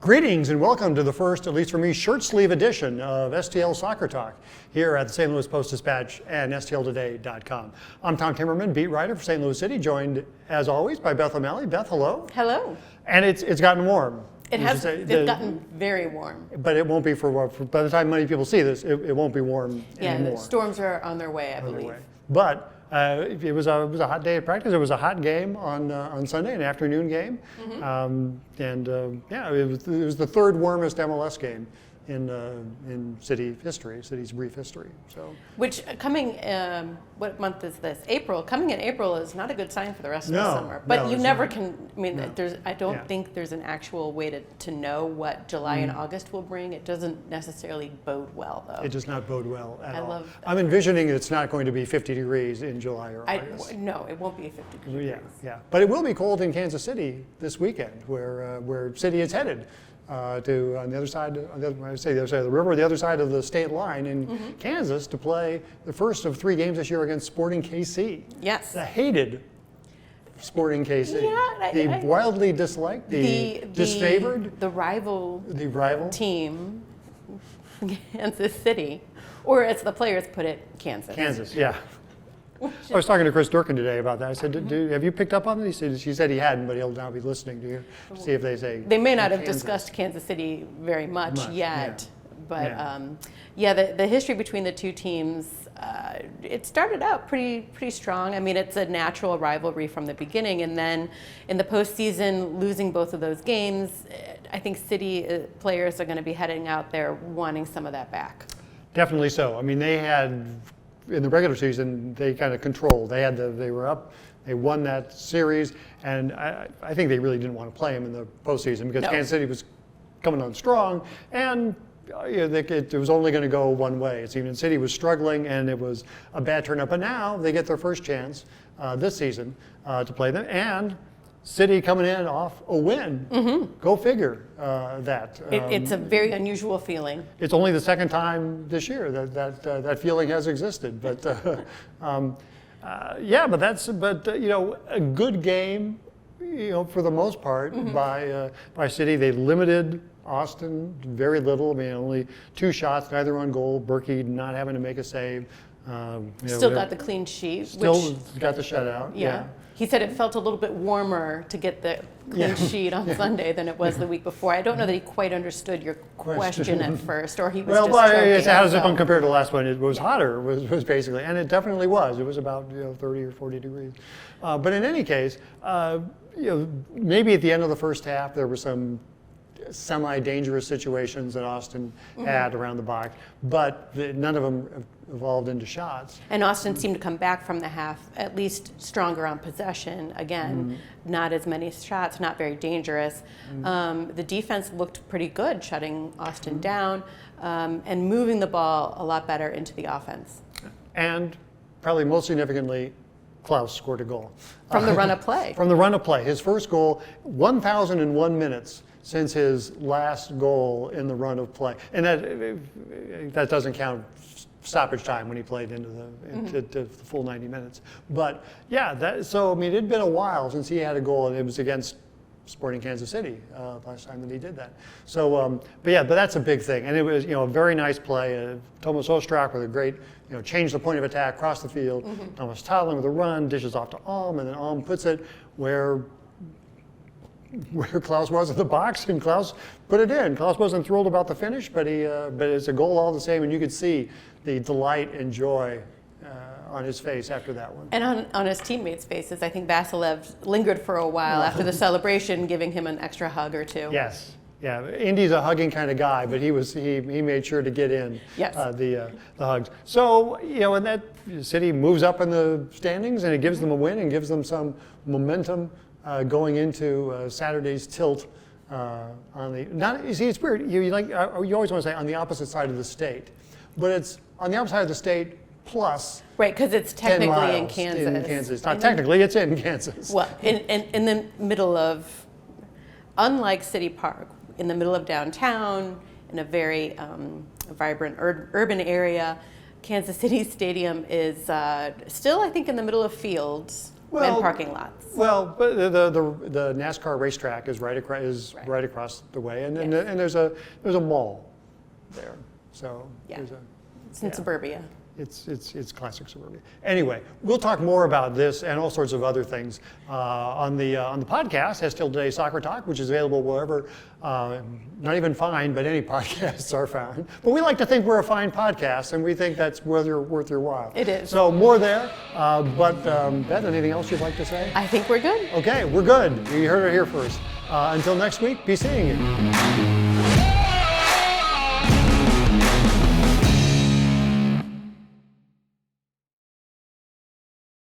Greetings and welcome to the first, at least for me, shirt sleeve edition of STL Soccer Talk here at the St. Louis Post-Dispatch and STLtoday.com. I'm Tom Timmermann, beat writer for St. Louis City, joined as always by Beth O'Malley. Beth, hello. Hello. And it's gotten warm. It has. It's gotten very warm. But it won't be by the time many people see this, it won't be warm anymore. The storms are on their way, I believe. But it was a hot day of practice. It was a hot game on Sunday, an afternoon game, it was the third warmest MLS game in city's brief history. So, which coming, what month is this? April. Coming in April is not a good sign for the rest of the summer. But you never can. I mean, I don't think there's an actual way to know what July and August will bring. It doesn't necessarily bode well, though. It does not bode well at all. I'm envisioning it's not going to be 50 degrees in July or August. No, it won't be 50 degrees. Yeah. But it will be cold in Kansas City this weekend, where City is headed. To on the other side of the river, the other side of the state line in Kansas to play the first of 3 games this year against Sporting KC. Yes. The hated Sporting KC. Yeah, the wildly disliked, the disfavored. The rival team, Kansas City. Or as the players put it, Kansas. Kansas, yeah. I was talking to Chris Durkin today about that. I said, have you picked up on it? She said he hadn't, but he'll now be listening to you, see if they say. They may not have discussed Kansas City very much yet, but the history between the two teams, it started out pretty strong. I mean, it's a natural rivalry from the beginning, and then in the postseason, losing both of those games, I think City players are going to be heading out there wanting some of that back. Definitely so. I mean, they had. In the regular season, they kind of controlled. They were up. They won that series, and I think they really didn't want to play them in the postseason because Kansas City was coming on strong, and it was only going to go one way. It's even City was struggling, and it was a bad turnout. But now they get their first chance this season to play them, and City coming in off a win. Go figure that. It's a very unusual feeling. It's only the second time this year that feeling has existed. But a good game, for the most part by City. They limited Austin very little. I mean, only 2 shots, neither on goal. Berkey not having to make a save. Still got the clean sheet. Still got the shutout. Yeah. He said it felt a little bit warmer to get the clean sheet on Sunday than it was the week before. I don't know that he quite understood your question at first, or he was just joking. How does it come compared to the last one? It was hotter, was basically, and it definitely was. It was about 30 or 40 degrees. But in any case, maybe at the end of the first half there were some semi-dangerous situations that Austin had around the box, but none of them evolved into shots. And Austin seemed to come back from the half at least stronger on possession. Again, not as many shots, not very dangerous. The defense looked pretty good, shutting Austin down and moving the ball a lot better into the offense. And probably most significantly, Klauss scored a goal. From the run of play. From the run of play. His first goal, 1,001 minutes since his last goal in the run of play. And that doesn't count stoppage time when he played into the full 90 minutes. But so I mean, it had been a while since he had a goal, and it was against Sporting Kansas City last time that he did that. So, but that's a big thing. And it was, a very nice play. Thomas Ostrak with a great, change the point of attack, cross the field. Thomas Todlin with a run, dishes off to Alm, and then Alm puts it where Klauss was in the box, and Klauss put it in. Klauss wasn't thrilled about the finish, but it's a goal all the same, and you could see the delight and joy on his face after that one. And on his teammates' faces. I think Vasilev lingered for a while after the celebration, giving him an extra hug or two. Yes. Yeah, Indy's a hugging kind of guy, but he made sure to get in the hugs. So, and that City moves up in the standings, and it gives them a win and gives them some momentum going into Saturday's tilt it's weird. You always want to say on the opposite side of the state, but it's on the opposite side of the state plus. Right, because it's technically in Kansas. It's not technically, it's in Kansas. Well, in the middle of, unlike City Park, in the middle of downtown, in a very vibrant urban area, Kansas City Stadium is still, I think, in the middle of fields. and parking lots. Well, but the NASCAR racetrack is right across the way, and there's a mall there. So there's a. It's in suburbia. It's classic suburbia. Anyway, we'll talk more about this and all sorts of other things on the podcast, STL Soccer Talk, which is available wherever, not even fine, but any podcasts are found. But we like to think we're a fine podcast, and we think that's worth your while. It is. So more there. But Beth, anything else you'd like to say? I think we're good. Okay, we're good. You heard it here first. Until next week, be seeing you.